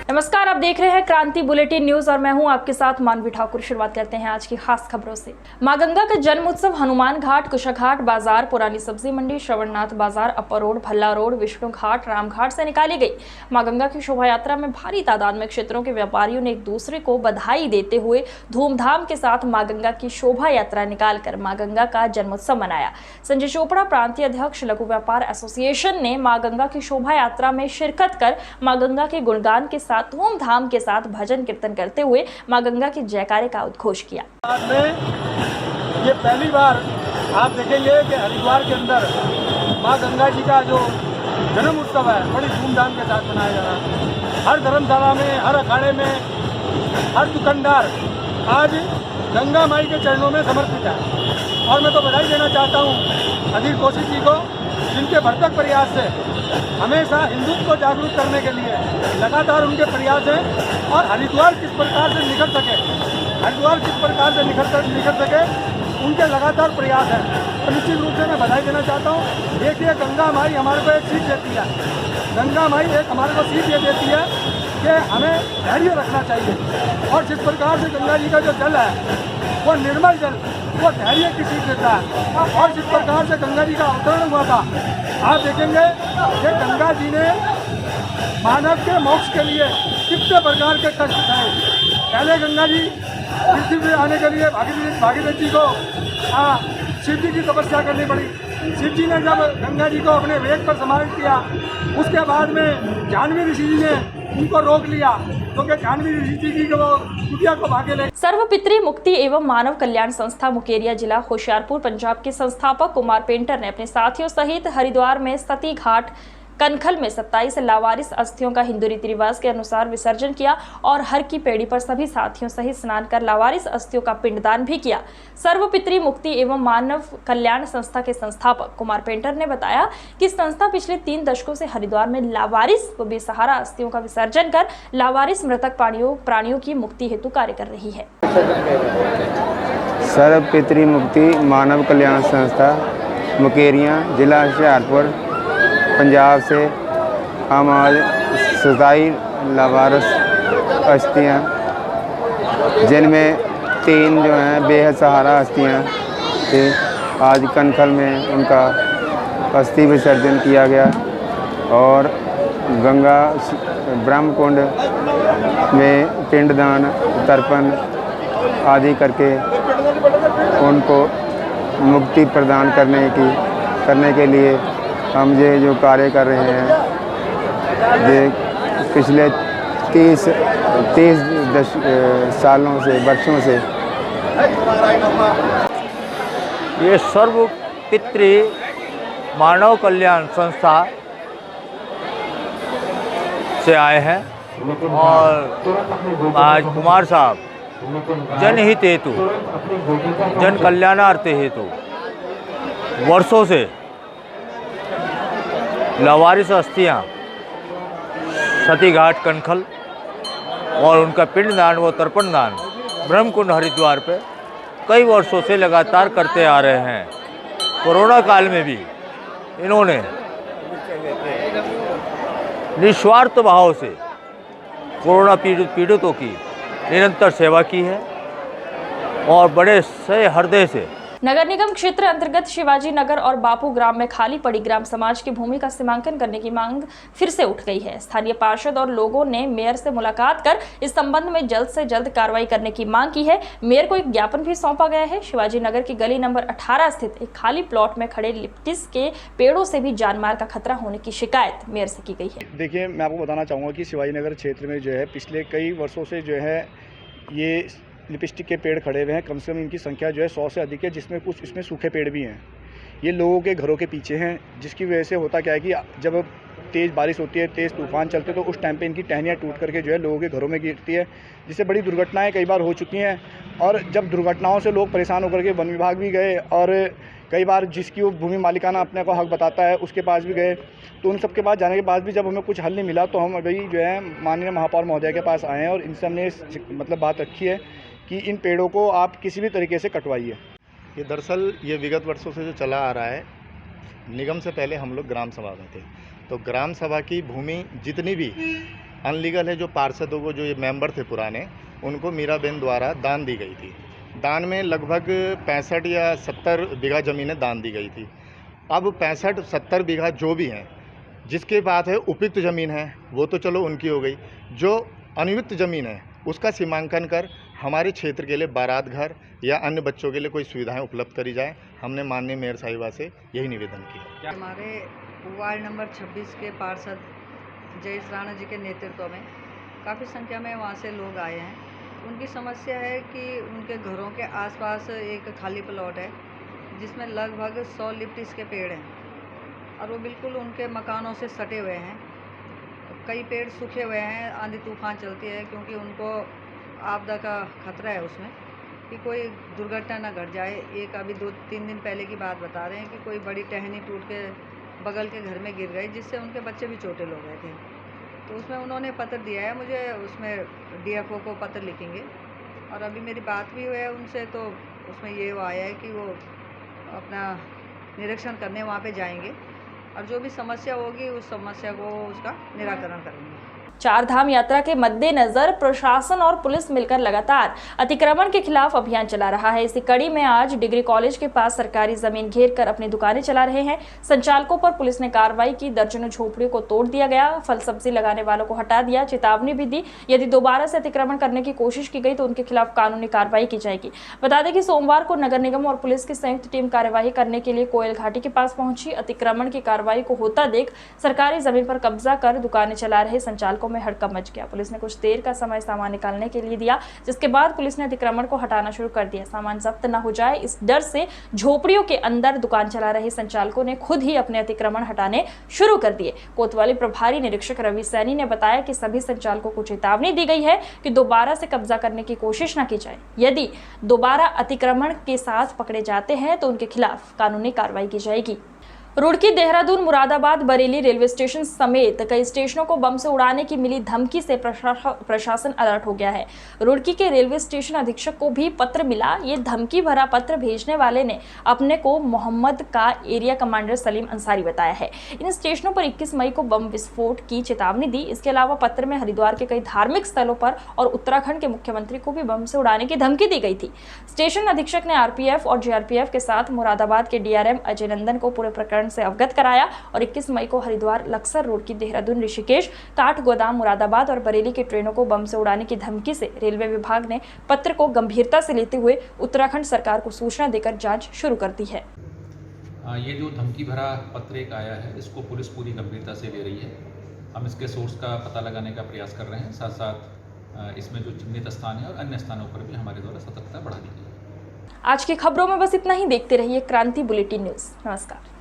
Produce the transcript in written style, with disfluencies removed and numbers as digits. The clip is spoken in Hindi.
नमस्कार, आप देख रहे हैं क्रांति बुलेटिन न्यूज और मैं हूं आपके साथ मानवी ठाकुर। शुरुआत करते हैं आज की खास खबरों से। मां गंगा का जन्म उत्सव हनुमान घाट, कुशाघाट बाजार, पुरानी सब्जी मंडी, Shravannath Bazaar, upper road, Bhalla road, Vishnu Ghat, Ramghat से निकाली गई। मां गंगा की शोभा यात्रा में भारी तादाद में क्षेत्रों के व्यापारियों ने एक दूसरे को बधाई देते हुए धूमधाम के साथ मां गंगा की शोभा यात्रा निकालकर मां गंगा का जन्मोत्सव मनाया। संजय चोपड़ा, प्रांतीय अध्यक्ष लघु व्यापार एसोसिएशन, ने मां गंगा की शोभा यात्रा में शिरकत कर मां गंगा के गुणगान के साथ धूमधाम के साथ भजन कीर्तन करते हुए मां गंगा के जयकारे का उद्घोष किया। ये पहली बार आप देखेंगे कि हरिद्वार के अंदर मां गंगा जी का जो जन्म उत्सव है बड़ी धूमधाम के साथ मनाया जा रहा है। हर धर्मशाला में, हर अखाड़े में, हर दुकानदार आज गंगा माई के चरणों में समर्पित है। और मैं तो बधाई देना चाहता हूँ अधीर कौशिक जी को, जिनके भरसक प्रयास से हमेशा हिंदुत्व को जागरूक करने के लिए लगातार उनके प्रयास हैं। और हरिद्वार किस प्रकार से निखर सके, उनके लगातार प्रयास हैं। तो निश्चित रूप से मैं बधाई देना चाहता हूँ। देखिए, गंगा माई हमारे को एक सीख देती है, गंगा माई एक हमारे को सीख ये देती है कि हमें धैर्य रखना चाहिए। और जिस प्रकार से गंगा जी का जो जल है वो निर्मल जल, वो धैर्य की सीख देता है। और जिस प्रकार से गंगा जी का अवतरण हुआ था, आप देखेंगे कि गंगा जी ने मानव के मोक्ष के लिए कितने प्रकार के कष्ट उठाए। पहले गंगा जी पृथ्वी में आने के लिए भागीरथ जी को शिव जी की तपस्या करनी पड़ी। शिव जी ने जब गंगा जी को अपने वेग पर समाहित किया, उसके बाद में जाह्नवी ऋषि जी ने उनको रोक लिया, क्योंकि जाह्नवी ऋषि जी की कुटिया को भागे ले। सर्वपितृ मुक्ति एवं मानव कल्याण संस्था मुकेरिया, जिला होशियारपुर, पंजाब के संस्थापक कुमार पेंटर ने अपने साथियों सहित हरिद्वार में सती घाट कनखल में 27 लावारिस अस्थियों का हिंदू रीति रिवाज के अनुसार विसर्जन किया और हर की पेड़ी पर सभी साथियों सहित स्नान कर लावारिस अस्थियों का पिंडदान भी किया। सर्वपितृ मुक्ति एवं मानव कल्याण संस्था के संस्थापक कुमार पेंटर ने बताया कि संस्था पिछले 3 दशकों से हरिद्वार में लावारिस व बेसहारा अस्थियों का विसर्जन कर लावारिस मृतक प्राणियों की मुक्ति हेतु कार्य कर रही है। सर्वपितृ मुक्ति मानव कल्याण संस्था मुकेरिया, जिला होशियारपुर, पंजाब से हम आज 27 लावारिस अस्थियाँ, जिनमें 3 जो हैं बेहद सहारा अस्थियाँ थे, आज कनखल में उनका अस्थि विसर्जन किया गया और गंगा ब्रह्मकुंड में पिंडदान, तर्पण आदि करके उनको मुक्ति प्रदान करने के लिए हम ये जो कार्य कर रहे हैं, ये पिछले 30 सालों से, वर्षों से। ये सर्वपितृ मानव कल्याण संस्था से आए हैं और आज कुमार साहब जनहित हेतु, जन कल्याणार्थ हेतु वर्षों से लावारिस अस्थियाँ सती घाट कनखल और उनका पिंडदान व तर्पण दान ब्रह्मकुंड हरिद्वार पे कई वर्षों से लगातार करते आ रहे हैं। कोरोना काल में भी इन्होंने निस्वार्थ भाव से कोरोना पीड़ितों की निरंतर सेवा की है और बड़े सही हृदय से। नगर निगम क्षेत्र अंतर्गत शिवाजी नगर और बापू ग्राम में खाली पड़ी ग्राम समाज की भूमि का सीमांकन करने की मांग फिर से उठ गई है। स्थानीय पार्षद और लोगों ने मेयर से मुलाकात कर इस संबंध में जल्द से जल्द कार्रवाई करने की मांग की है। मेयर को एक ज्ञापन भी सौंपा गया है। शिवाजी नगर की गली नंबर 18 स्थित एक खाली प्लॉट में खड़े लिप्टिस के पेड़ों से भी जानमाल का खतरा होने की शिकायत मेयर से की गई है। देखिए, मैं आपको बताना चाहूँगा कि शिवाजी नगर क्षेत्र में जो है पिछले कई वर्षों से जो है ये लिपस्टिक के पेड़ खड़े हुए हैं। कम से कम इनकी संख्या जो है 100 से अधिक है, जिसमें कुछ इसमें सूखे पेड़ भी हैं। ये लोगों के घरों के पीछे हैं, जिसकी वजह से होता क्या है कि जब तेज़ बारिश होती है, तेज़ तूफान चलते तो उस टाइम पे इनकी टहनियाँ टूट करके जो है लोगों के घरों में गिरती है, जिससे बड़ी दुर्घटनाएं कई बार हो चुकी हैं। और जब दुर्घटनाओं से लोग परेशान होकर के वन विभाग भी गए और कई बार जिसकी वो भूमि मालिकाना अपने को हक बताता है उसके पास भी गए, तो उन सब के पास जाने के बाद भी जब हमें कुछ हल नहीं मिला तो हम अभी जो है माननीय महापौर महोदय के पास आए हैं और इनसे हमने मतलब बात रखी है कि इन पेड़ों को आप किसी भी तरीके से कटवाइए। ये दरअसल ये विगत वर्षों से जो चला आ रहा है, निगम से पहले हम लोग ग्राम सभा में थे, तो ग्राम सभा की भूमि जितनी भी अनलीगल है। जो पार्षदों को, जो ये मेंबर थे पुराने, उनको मीराबेन द्वारा दान दी गई थी। दान में लगभग 65 या 70 बीघा ज़मीनें दान दी गई थी। अब 65-70 बीघा जो भी हैं, जिसके पास है उपयुक्त ज़मीन है, वो तो चलो उनकी हो गई। जो अनुयुक्त ज़मीन है उसका सीमांकन कर हमारे क्षेत्र के लिए बारात घर या अन्य बच्चों के लिए कोई सुविधाएं उपलब्ध करी जाए। हमने माननीय मेयर साहिबा से यही निवेदन किया। हमारे वार्ड नंबर 26 के पार्षद जयेश राणा जी के नेतृत्व में काफ़ी संख्या में वहाँ से लोग आए हैं। उनकी समस्या है कि उनके घरों के आसपास एक खाली प्लॉट है जिसमें लगभग 100 लिप्टिस के पेड़ हैं और वो बिल्कुल उनके मकानों से सटे हुए हैं। कई पेड़ सूखे हुए हैं, आंधी तूफान चलती है, क्योंकि उनको आपदा का खतरा है उसमें कि कोई दुर्घटना ना घट जाए। एक अभी 2-3 दिन पहले की बात बता रहे हैं कि कोई बड़ी टहनी टूट के बगल के घर में गिर गई, जिससे उनके बच्चे भी चोटिल हो गए थे। तो उसमें उन्होंने पत्र दिया है मुझे, उसमें डीएफओ को पत्र लिखेंगे और अभी मेरी बात भी हुई है उनसे, तो उसमें ये आया है कि वो अपना निरीक्षण करने वहाँ पे जाएंगे और जो भी समस्या होगी उस समस्या को उसका निराकरण करेंगे। चार धाम यात्रा के मद्देनजर प्रशासन और पुलिस मिलकर लगातार अतिक्रमण के खिलाफ अभियान चला रहा है। इसी कड़ी में आज डिग्री कॉलेज के पास सरकारी जमीन घेर कर अपनी दुकानें चला रहे हैं संचालकों पर पुलिस ने कार्रवाई की। दर्जनों झोपड़ियों को तोड़ दिया गया, फल सब्जी लगाने वालों को हटा दिया, चेतावनी भी दी। यदि दोबारा से अतिक्रमण करने की कोशिश की गई तो उनके खिलाफ कानूनी कार्रवाई की जाएगी। बता दें कि सोमवार को नगर निगम और पुलिस की संयुक्त टीम कार्यवाही करने के लिए कोयल घाटी के पास पहुंची। अतिक्रमण की कार्रवाई को होता देख सरकारी जमीन पर कब्जा कर दुकानें चला रहे संचालकों में हड़कंप मच गया। पुलिस ने कुछ देर का समय सामान निकालने के लिए दिया, जिसके बाद पुलिस ने अतिक्रमण को हटाना शुरू कर दिया। सामान जब्त न हो जाए इस डर से झोपड़ियों के अंदर दुकान चला रहे संचालकों ने खुद ही अपने अतिक्रमण हटाने शुरू कर दिए। कोतवाली प्रभारी निरीक्षक रवि सैनी ने बताया कि सभी संचालकों को चेतावनी दी गई है कि दोबारा से कब्जा करने की कोशिश न की जाए। यदि दोबारा अतिक्रमण के साथ पकड़े जाते हैं तो उनके खिलाफ कानूनी कार्रवाई की जाएगी। रुड़की, देहरादून, मुरादाबाद, बरेली रेलवे स्टेशन समेत कई स्टेशनों को बम से उड़ाने की मिली धमकी से प्रशासन अलर्ट हो गया है। रुड़की के रेलवे स्टेशन अधीक्षक को भी पत्र मिला। ये धमकी भरा पत्र भेजने वाले ने अपने को मोहम्मद का एरिया कमांडर सलीम अंसारी बताया है। इन स्टेशनों पर 21 मई को बम विस्फोट की चेतावनी दी। इसके अलावा पत्र में हरिद्वार के कई धार्मिक स्थलों पर और उत्तराखंड के मुख्यमंत्री को भी बम से उड़ाने की धमकी दी गई थी। स्टेशन अधीक्षक ने आरपीएफ और जीआरपीएफ के साथ मुरादाबाद के डीआरएम अजय नंदन को पूरे प्रकरण से अवगत कराया और 21 मई को हरिद्वार, लक्सर, रुड़की, देहरादून, ऋषिकेश, काठगोदाम, मुरादाबाद और बरेली की ट्रेनों को बम से उड़ाने की धमकी से रेलवे विभाग ने पत्र को गंभीरता से लेते हुए उत्तराखंड सरकार को सूचना देकर जांच शुरू कर दी है। ये जो धमकी भरा पत्र एक आया है, इसको पुलिस पूरी गंभीरता से ले रही है। हम इसके सोर्स का पता लगाने का प्रयास कर रहे हैं। साथ साथ इसमें जो चिन्हित स्थान है और अन्य स्थानों पर भी हमारे द्वारा सतर्कता बढ़ा दी गई है। आज की खबरों में बस इतना ही। देखते रहिए क्रांति बुलेटिन न्यूज। नमस्कार।